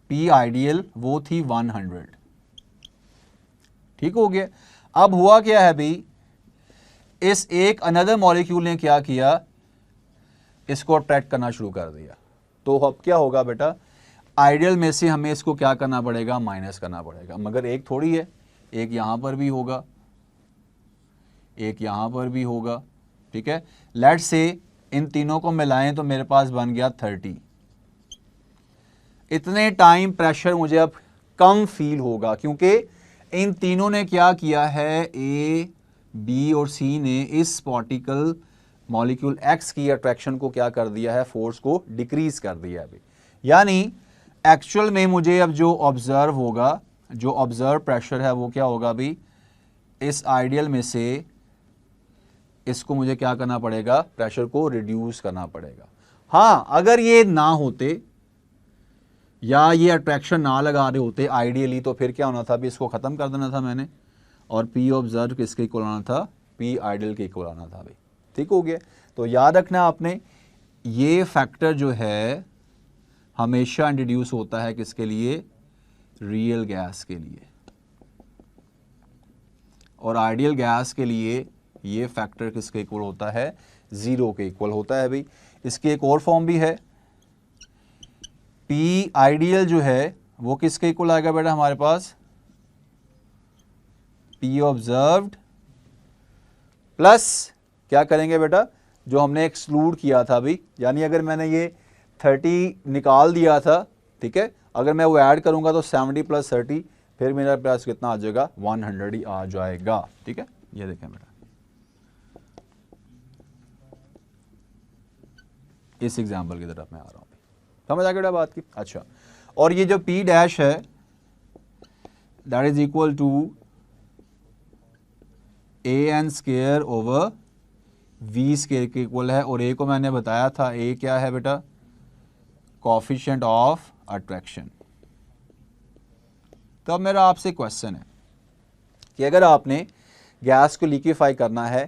Speaker 1: P आइडियल, वो थी 100, ठीक हो गया। अब हुआ क्या है भाई, इस एक अनदर मॉलिक्यूल ने क्या किया, इसको अट्रैक्ट करना शुरू कर दिया, तो अब क्या होगा बेटा, आइडियल में से हमें इसको क्या करना पड़ेगा, माइनस करना पड़ेगा। मगर एक थोड़ी है, एक यहाँ पर भी होगा, एक यहाँ पर भी होगा, ठीक है। लेट्स से इन तीनों को मिलाएं तो मेरे पास बन गया 30। इतने टाइम प्रेशर मुझे अब कम फील होगा, क्योंकि इन तीनों ने क्या किया है, ए, बी और सी ने इस पार्टिकल मॉलिक्यूल एक्स की अट्रैक्शन को क्या कर दिया है, फोर्स को डिक्रीज कर दिया अभी। यानी एक्चुअल में मुझे अब जो ऑब्जर्व होगा, जो ऑब्जर्व प्रेशर है वो क्या होगा अभी, इस आइडियल में से इसको मुझे क्या करना पड़ेगा, प्रेशर को रिड्यूस करना पड़ेगा। हाँ, अगर ये ना होते या ये अट्रैक्शन ना लगा रहे होते आइडियली, तो फिर क्या होना था, अभी इसको ख़त्म कर देना था मैंने, और पी ऑब्जर्व किसके इक्वल आना था, पी आइडियल के इक्वल आना था भाई। ठीक हो गया। तो याद रखना आपने, ये फैक्टर जो है हमेशा इंट्रोड्यूस होता है किसके लिए, रियल गैस के लिए, और आइडियल गैस के लिए ये फैक्टर किसके इक्वल होता है, 0 के इक्वल होता है भाई। इसकी एक और फॉर्म भी है, पी आइडियल जो है वो किसके इक्वल आएगा बेटा हमारे पास, पी ऑब्जर्व्ड प्लस क्या करेंगे बेटा, जो हमने एक्सक्लूड किया था अभी, यानी अगर मैंने ये 30 निकाल दिया था, ठीक है, अगर मैं वो ऐड करूंगा तो 70 + 30, फिर मेरे पास कितना आ जाएगा, 100 ही आ जाएगा। ठीक है, ये देखें बेटा, इस एग्जाम्पल की तरफ मैं आ रहा हूं, समझ आ गया बात की। अच्छा, और ये जो P डैश है that is equal to AN² over V² के इक्वल है, और A को मैंने बताया था, A क्या है बेटा, कोफिशिएंट ऑफ अट्रैक्शन। तो अब मेरा आपसे क्वेश्चन है कि अगर आपने गैस को लिक्विफाई करना है,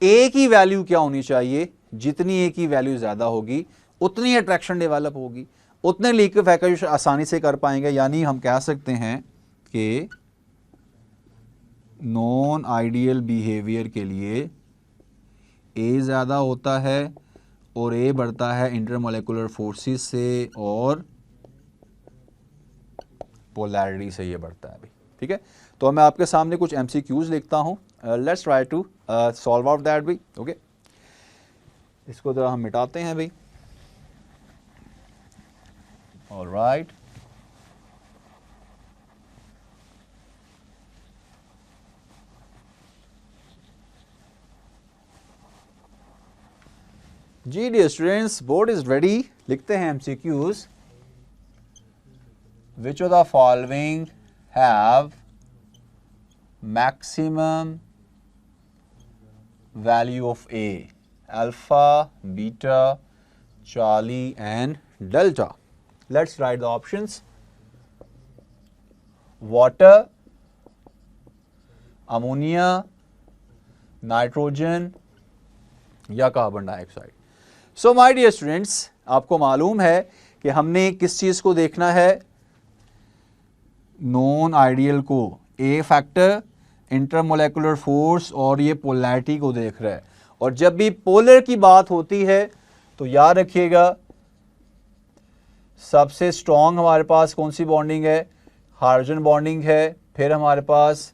Speaker 1: A की वैल्यू क्या होनी चाहिए, जितनी A की वैल्यू ज़्यादा होगी उतनी अट्रैक्शन डेवलप होगी, उतने लिक्विफिकेशन आसानी से कर पाएंगे। यानी हम कह सकते हैं कि नॉन आइडियल बिहेवियर के लिए A ज़्यादा होता है, और A बढ़ता है इंटरमोलेकुलर फोर्सेस से और पोलैरिटी से ये बढ़ता है अभी। ठीक है, तो मैं आपके सामने कुछ MCQs लिखता हूँ, let's try to solve out that भी। ओके, इसको जरा हम मिटाते हैं भाई। ऑलराइट, जी dear students, board is ready. लिखते हैं MCQs। Which of the following have maximum value of A? Alpha, beta, Charlie and delta. Let's write the options. Water, ammonia, nitrogen या carbon dioxide. So my dear students, आपको मालूम है कि हमने किस चीज़ को देखना है, नॉन आइडियल को, ए फैक्टर, इंटरमोलेकुलर फोर्स और ये पोलैरिटी को देख रहा है। और जब भी पोलर की बात होती है तो याद रखिएगा, सबसे स्ट्रॉन्ग हमारे पास कौन सी बॉन्डिंग है, हाइड्रोजन बॉन्डिंग है, फिर हमारे पास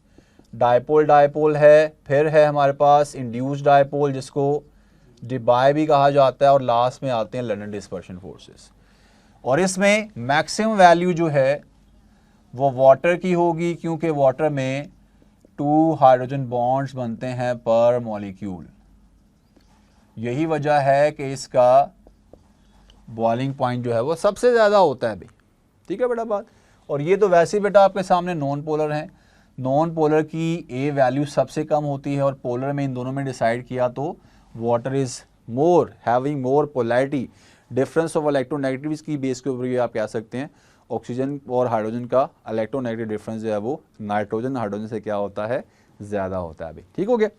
Speaker 1: डायपोल डायपोल है, फिर है हमारे पास इंड्यूस्ड डायपोल जिसको डिबाई भी कहा जाता है, और लास्ट में आते हैं लंडन डिस्पर्शन फोर्सेस। और इसमें मैक्सिमम वैल्यू जो है वो वाटर की होगी, क्योंकि वाटर में 2 हाइड्रोजन बॉन्ड्स बनते हैं पर मॉलिक्यूल। यही वजह है कि इसका बॉइलिंग पॉइंट जो है वो सबसे ज़्यादा होता है भाई। ठीक है बेटा बात। और ये तो वैसे ही बेटा आपके सामने नॉन पोलर हैं, नॉन पोलर की ए वैल्यू सबसे कम होती है, और पोलर में इन दोनों में डिसाइड किया तो water is more having more polarity. Difference of electronegatives की बेस के ऊपर ये आप कह सकते हैं, ऑक्सीजन और हाइड्रोजन का इलेक्ट्रोनेगेटिव डिफरेंस जो है वो नाइट्रोजन हाइड्रोजन से क्या होता है, ज़्यादा होता है अभी। ठीक हो गया।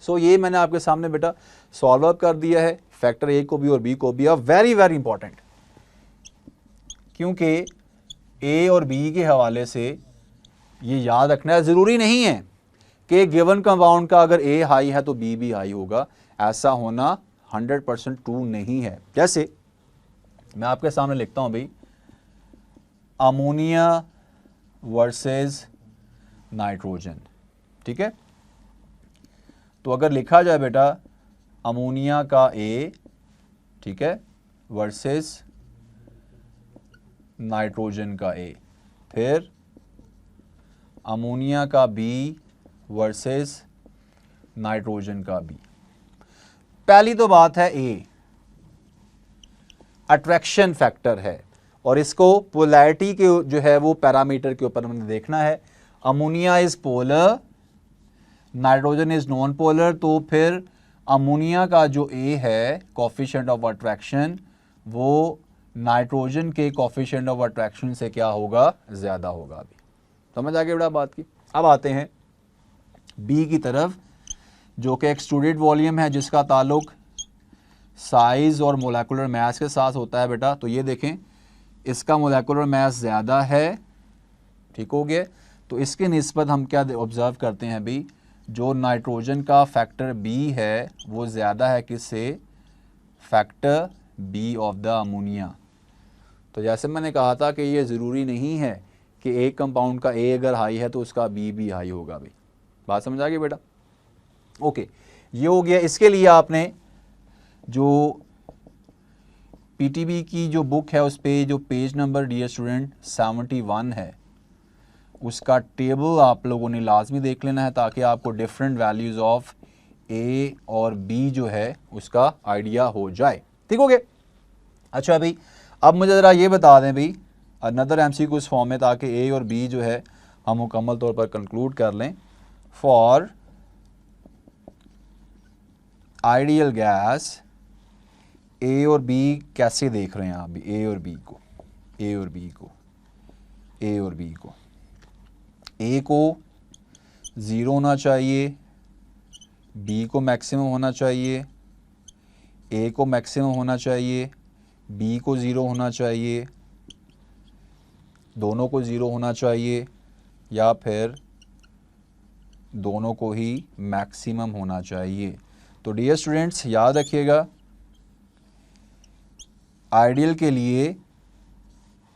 Speaker 1: सो ये मैंने आपके सामने बेटा सॉल्व अप कर दिया है, फैक्टर ए को भी और बी को भी। अब वेरी वेरी इंपॉर्टेंट, क्योंकि ए और बी के हवाले से ये याद रखना है, ज़रूरी नहीं है कि गिवन कंपाउंड का अगर ए हाई है तो बी भी हाई होगा, ऐसा होना 100% ट्रू नहीं है। जैसे मैं आपके सामने लिखता हूं भाई, अमोनिया वर्सेस नाइट्रोजन, ठीक है। तो अगर लिखा जाए बेटा अमोनिया का ए, ठीक है, वर्सेस नाइट्रोजन का ए, फिर अमोनिया का बी वर्सेस नाइट्रोजन का बी। पहली तो बात है ए अट्रैक्शन फैक्टर है और इसको पोलैरिटी के जो है वो पैरामीटर के ऊपर हमने देखना है। Ammonia is polar, nitrogen is non polar, तो फिर अमोनिया का जो ए है कोफिशिएंट ऑफ अट्रैक्शन वो नाइट्रोजन के कोफिशिएंट ऑफ अट्रैक्शन से क्या होगा, ज्यादा होगा। अभी समझ आ गई बेटा बात की। अब आते हैं बी की तरफ, जो कि एक्सट्रूडेड वॉल्यूम है जिसका ताल्लुक साइज और मोलेकुलर मास के साथ होता है बेटा। तो ये देखें इसका मोलेकुलर मास ज़्यादा है, ठीक हो गया। तो इसके निस्बत हम क्या ऑब्जर्व करते हैं अभी, जो नाइट्रोजन का फैक्टर बी है वो ज़्यादा है किससे, factor B of the ammonia. तो जैसे मैंने कहा था कि ये ज़रूरी नहीं है कि एक कंपाउंड का ए अगर हाई है तो उसका बी भी हाई होगा। भाई बात समझ आ गई बेटा। ओके, ये हो गया। इसके लिए आपने जो पीटीबी की जो बुक है उस पे जो पेज नंबर डियर स्टूडेंट 71 है उसका टेबल आप लोगों ने लाजमी देख लेना है ताकि आपको डिफरेंट वैल्यूज़ ऑफ ए और बी जो है उसका आइडिया हो जाए, ठीक हो गया। अच्छा भाई अब मुझे ज़रा ये बता दें भाई अनदर एमसीक्यू उस फॉर्म में, ताकि ए और बी जो है हम मुकम्मल तौर पर कंक्लूड कर लें। फॉर आइडियल गैस ए और बी कैसे देख रहे हैं आप भी, ए और बी को, ए और बी को, ए और बी को, ए को 0 होना चाहिए, बी को मैक्सिमम होना चाहिए, ए को मैक्सिमम होना चाहिए, बी को 0 होना चाहिए, दोनों को 0 होना चाहिए, या फिर दोनों को ही मैक्सिमम होना चाहिए। तो डियर स्टूडेंट्स याद रखिएगा आइडियल के लिए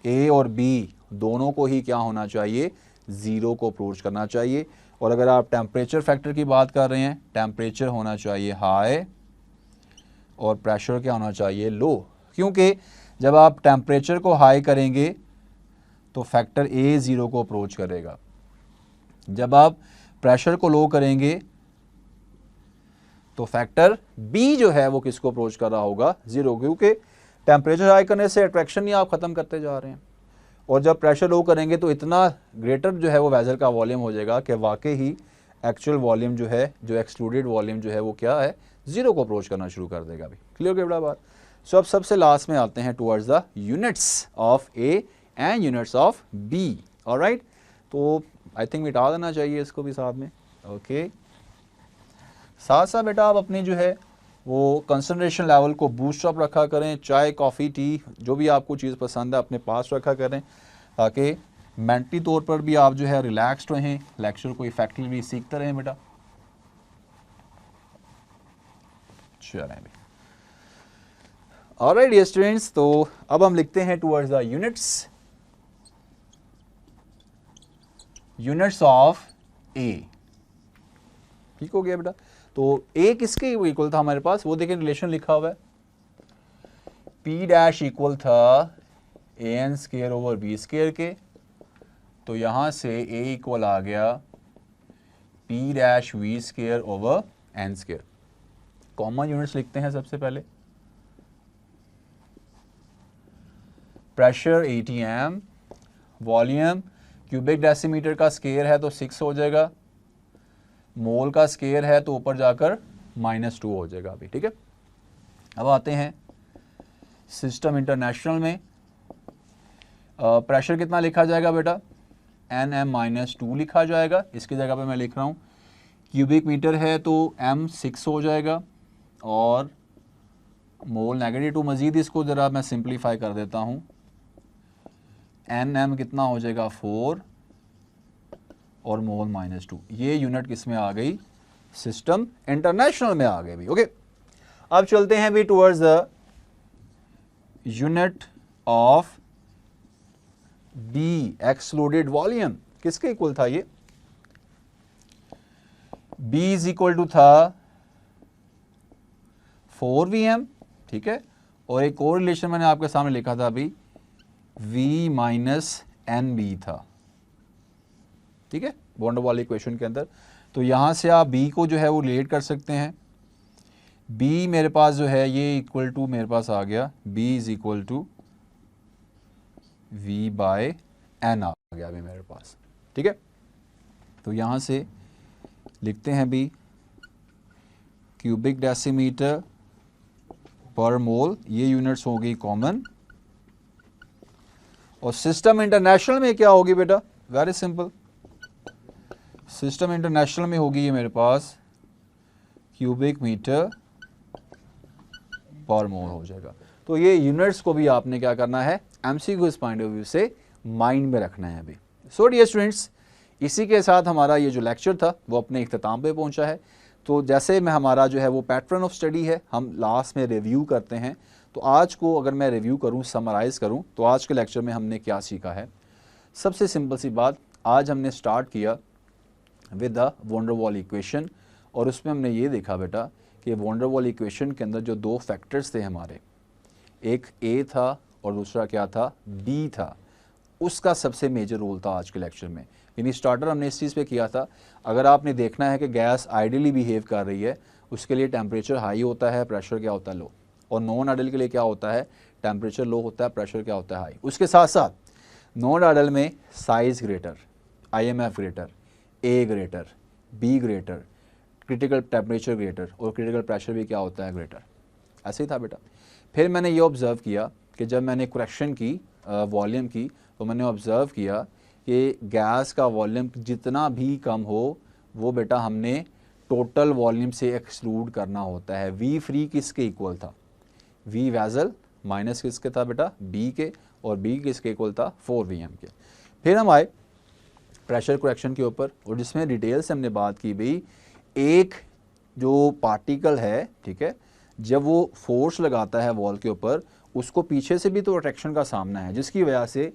Speaker 1: ए और बी दोनों को ही क्या होना चाहिए, 0 को अप्रोच करना चाहिए। और अगर आप टेम्परेचर फैक्टर की बात कर रहे हैं, टेम्परेचर होना चाहिए हाई और प्रेशर क्या होना चाहिए, लो। क्योंकि जब आप टेम्परेचर को हाई करेंगे तो फैक्टर ए 0 को अप्रोच करेगा, जब आप प्रेशर को लो करेंगे तो फैक्टर बी जो है वो किसको अप्रोच कर रहा होगा, 0, क्योंकि टेम्परेचर हाई करने से अट्रैक्शन ही आप ख़त्म करते जा रहे हैं। और जब प्रेशर लो करेंगे तो इतना ग्रेटर जो है वो वेसल का वॉल्यूम हो जाएगा कि वाकई ही एक्चुअल वॉल्यूम जो है, जो एक्सक्लूडेड वॉल्यूम जो है वो क्या है, 0 को अप्रोच करना शुरू कर देगा। अभी क्लियर हो गया बड़ा बात। सो अब सबसे लास्ट में आते हैं towards the units of A and units of B. Alright, तो आई थिंक मिटा देना चाहिए इसको भी साथ में। ओके, साथ साथ बेटा आप अपनी जो है वो कंसंट्रेशन लेवल को बूस्ट अप रखा करें, चाय कॉफ़ी टी जो भी आपको चीज़ पसंद है अपने पास रखा करें ताकि मेंटली तौर पर भी आप जो है रिलैक्स्ड रहें, लेक्चर को इफेक्टिवली सीखते रहें बेटा। चलें भाई, ऑलराइट डियर स्टूडेंट्स, तो अब हम लिखते हैं towards the units, units of A. ठीक हो गया बेटा। तो ए किसके इक्वल था हमारे पास, वो देखें रिलेशन लिखा हुआ है, पी डैश इक्वल था A N square over B square के। तो यहाँ से ए इक्वल आ गया P dash V square over N square. Common units लिखते हैं सबसे पहले। Pressure ATM, volume cubic decimetre का स्केयर है तो 6 हो जाएगा, मोल का स्केयर है तो ऊपर जाकर -2 हो जाएगा अभी। ठीक है, अब आते हैं सिस्टम इंटरनेशनल में। प्रेशर कितना लिखा जाएगा बेटा, NM-2 लिखा जाएगा। इसकी जगह पे मैं लिख रहा हूँ क्यूबिक मीटर है तो M 6 हो जाएगा और मोल -2। मज़ीद इसको ज़रा मैं सिंप्लीफाई कर देता हूँ, NM कितना हो जाएगा 4 और मोल -2। ये यूनिट किस में आ गई, सिस्टम इंटरनेशनल में आ गई भी। ओके, अब चलते हैं भी towards the unit of be excluded volume. किसके इक्वल था ये? B इज इक्वल टू था 4Vm, ठीक है। और एक और रिलेशन मैंने आपके सामने लिखा था अभी, V माइनस NB था, ठीक है, वॉन डेर वाल इक्वेशन के अंदर। तो यहां से आप B को जो है वो रिलेट कर सकते हैं। B मेरे पास जो है ये इक्वल टू मेरे पास आ गया, B is equal to V by N आ गया अभी मेरे पास, ठीक है। तो यहां से लिखते हैं भी क्यूबिक डेसीमीटर पर मोल, ये यूनिट्स होगी कॉमन। और सिस्टम इंटरनेशनल में क्या होगी बेटा? वेरी सिंपल, सिस्टम इंटरनेशनल में होगी ये मेरे पास क्यूबिक मीटर पर मोल हो जाएगा। तो ये यूनिट्स को भी आपने क्या करना है, एमसीक्यू इस पॉइंट ऑफ व्यू से माइंड में रखना है अभी। सो डियर स्टूडेंट्स, इसी के साथ हमारा ये जो लेक्चर था वो अपने इख्तिताम पे पहुंचा है। तो जैसे में हमारा जो है वो पैटर्न ऑफ स्टडी है, हम लास्ट में रिव्यू करते हैं। तो आज को अगर मैं रिव्यू करूं, समराइज़ करूं, तो आज के लेक्चर में हमने क्या सीखा है? सबसे सिंपल सी बात, आज हमने स्टार्ट किया with the van der Waals equation. और उसमें हमने ये देखा बेटा कि वॉन डेर वाल इक्वेशन के अंदर जो दो फैक्टर्स थे हमारे, एक A था और दूसरा क्या था, B था, उसका सबसे मेजर रोल था आज के लेक्चर में। यानी स्टार्टर हमने इस चीज़ पे किया था, अगर आपने देखना है कि गैस आइडियली बिहेव कर रही है, उसके लिए टेम्परेचर हाई होता है, प्रेशर क्या होता है, लो। और नॉन आइडियल के लिए क्या होता है, टेम्परेचर लो होता है, प्रेशर क्या होता है, हाई। उसके साथ साथ नॉन आइडियल में size greater, IMF greater, A greater, B greater, critical temperature greater और क्रिटिकल प्रेशर भी क्या होता है, ग्रेटर। ऐसे ही था बेटा। फिर मैंने ये ऑब्ज़र्व किया कि जब मैंने करेक्शन की वॉल्यूम की, तो मैंने ऑब्ज़र्व किया कि गैस का वॉल्यूम जितना भी कम हो वो बेटा हमने टोटल वॉल्यूम से एक्सक्लूड करना होता है। V फ्री किसके इक्वल था, V वेजल माइनस किसके था बेटा, B के, और B किसके इक्वल था, 4Vm के। फिर हम आए प्रेशर करेक्शन के ऊपर, और जिसमें डिटेल से हमने बात की भाई, एक जो पार्टिकल है, ठीक है, जब वो फोर्स लगाता है वॉल के ऊपर, उसको पीछे से भी तो अट्रैक्शन का सामना है, जिसकी वजह से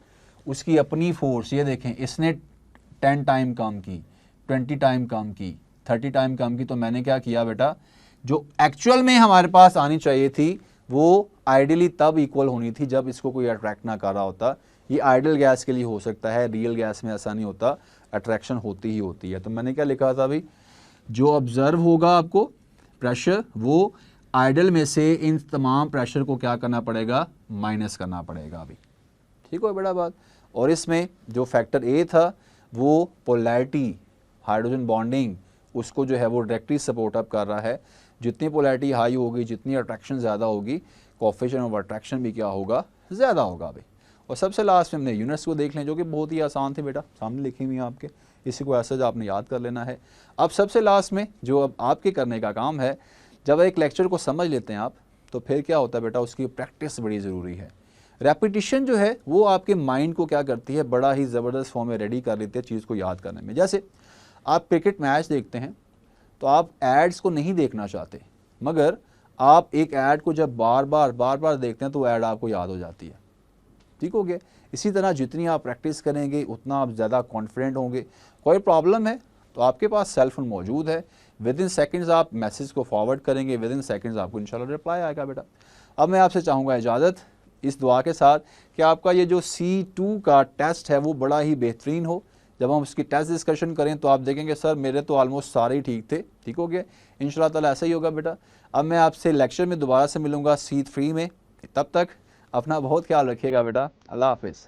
Speaker 1: उसकी अपनी फोर्स, ये देखें इसने 10 टाइम कम की, 20 टाइम कम की, 30 टाइम कम की। तो मैंने क्या किया बेटा, जो एक्चुअल में हमारे पास आनी चाहिए थी वो आइडियली तब इक्वल होनी थी जब इसको कोई अट्रैक्ट ना कर रहा होता। ये आइडियल गैस के लिए हो सकता है, रियल गैस में ऐसा नहीं होता, अट्रैक्शन होती ही होती है। तो मैंने क्या लिखा था भाई, जो ऑब्जर्व होगा आपको प्रेशर, वो आइडियल में से इन तमाम प्रेशर को क्या करना पड़ेगा, माइनस करना पड़ेगा अभी, ठीक है बड़ा बात। और इसमें जो फैक्टर A था वो पोलैरिटी, हाइड्रोजन बॉन्डिंग, उसको जो है वो डायरेक्टली सपोर्ट अप कर रहा है। जितनी पोलैरिटी हाई होगी, जितनी अट्रैक्शन ज़्यादा होगी, कोएफिशिएंट ऑफ अट्रैक्शन भी क्या होगा, ज़्यादा होगा अभी। और सबसे लास्ट में हमने यूनिट्स को देख लें, जो कि बहुत ही आसान थे बेटा, सामने लिखी हुई है आपके, इसी को ऐसा आपने याद कर लेना है। अब सबसे लास्ट में जो अब आपके करने का काम है, जब एक लेक्चर को समझ लेते हैं आप, तो फिर क्या होता है बेटा, उसकी प्रैक्टिस बड़ी ज़रूरी है। रेपिटिशन जो है वो आपके माइंड को क्या करती है, बड़ा ही ज़बरदस्त फॉर्म में रेडी कर लेती है चीज़ को याद करने में। जैसे आप क्रिकेट मैच देखते हैं तो आप एड्स को नहीं देखना चाहते, मगर आप एक ऐड को जब बार बार देखते हैं तो ऐड आपको याद हो जाती है, ठीक हो गया। इसी तरह जितनी आप प्रैक्टिस करेंगे उतना आप ज़्यादा कॉन्फिडेंट होंगे। कोई प्रॉब्लम है तो आपके पास सेल फोन मौजूद है, विद इन सेकेंड्स आप मैसेज को फॉरवर्ड करेंगे, विद इन सेकेंड्स आपको इंशाल्लाह रिप्लाई आएगा बेटा। अब मैं आपसे चाहूँगा इजाज़त, इस दुआ के साथ कि आपका ये जो C2 का टेस्ट है वो बड़ा ही बेहतरीन हो। जब हम उसकी टेस्ट डिस्कशन करें तो आप देखेंगे सर मेरे तो ऑलमोस्ट सारे ही ठीक थे, ठीक हो गया। इंशाल्लाह ताला ऐसा ही होगा बेटा। अब मैं आपसे लेक्चर में दोबारा से मिलूँगा C3 में, तब तक अपना बहुत ख्याल रखिएगा बेटा। अल्लाह हाफिज़।